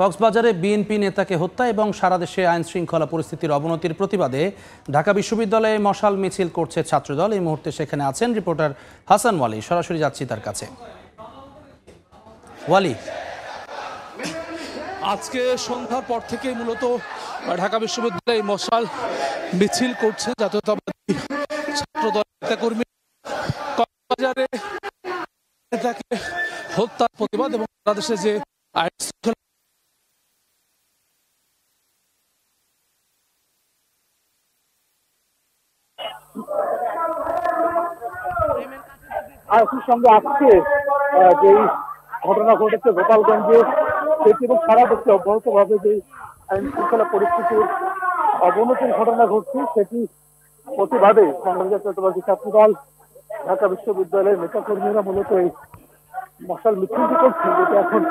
কক্সবাজারে বিএনপি নেতাকে হত্যা এবং সারা দেশে আইন শৃঙ্খলা পরিস্থিতির অবনতির প্রতিবাদে ঢাকা বিশ্ববিদ্যালয়ে মশাল মিছিল করছে ছাত্রদল। এই মুহূর্তে সেখানে আছেন রিপোর্টার হাসান ওয়ালি। সরাসরি যাচ্ছি তার কাছে। ওয়ালি, আজকে সন্ধ্যার পর থেকে মূলত ঢাকা বিশ্ববিদ্যালয়ে মশাল মিছিল করছে জাতীয়তাবাদী ছাত্রদল নেতাকর্মী। কক্সবাজারে নেতাকে হত্যার প্রতিবাদ এবং সারা দেশে যে আইন শৃঙ্খলা আইসির সঙ্গে আজকে যে ঘটনা ঘটেছে গোপালগঞ্জে, সেটি এবং সারা দেশে অব্যাহতভাবে যে আইন শৃঙ্খলা পরিস্থিতির অবনতির ঘটনা ঘটছে, সেটি প্রতিবাদে বাংলাদেশ জাতীয়তাবাদী ছাত্রদল ঢাকা বিশ্ববিদ্যালয়ের নেতাকর্মীরা মূলত এই মশাল মিছিলটি করছেন, যেটা এখন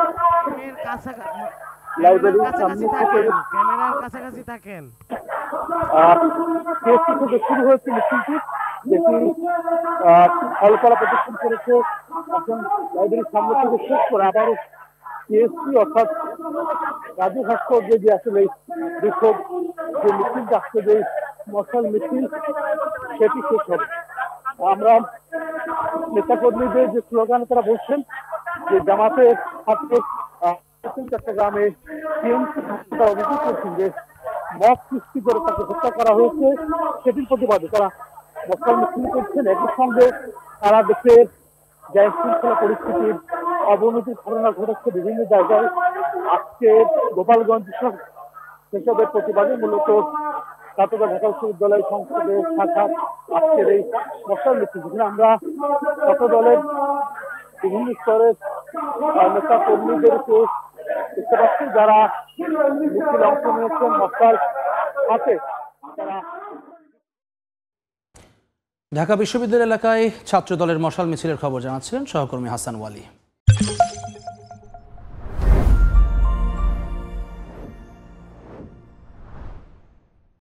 লাইব্রেরির সামনে থেকে শুরু হয়েছে মিছিলটি, যেটি ফলকলা প্রদর্শন করেছে। এখন লাইব্রেরির সামনে থেকে শেষ করে আবারও পিএসসি অর্থাৎ রাজু ভাস্কর্যে যে আসলে বিক্ষোভ যে মিছিলটা আসছে, যে মশাল মিছিল, সেটি শেষ হবে। আমরা নেতাকর্মীদের যে স্লোগান তারা বলছেন যে জামাতের ছাত্র চট্টগ্রামে তারা অভিযোগ করছেন যে মত সৃষ্টি করে তাকে হত্যা করা হয়েছে, সেটির প্রতিবাদে তারা মশাল মিছিল করছেন। একই সঙ্গে সারা দেশের যে শৃঙ্খলা পরিস্থিতির অবনতির ঘটনা ঘটেছে বিভিন্ন জায়গায়, আজকে গোপালগঞ্জ সেসবের প্রতিবাদে মূলত ছাত্রদল ঢাকা বিশ্ববিদ্যালয় সংসদের শাখা আজকের এই মশাল মিছিল, যেখানে আমরা ছাত্রদলের বিভিন্ন স্তরের নেতা কর্মীদেরকে দেখতে পাচ্ছি, যারা মিছিলে অংশ নিয়েছেন মশাল হাতে। ঢাকা বিশ্ববিদ্যালয় এলাকায় ছাত্রদলের মশাল মিছিলের খবর জানাচ্ছিলেন সহকর্মী হাসান ওয়ালি।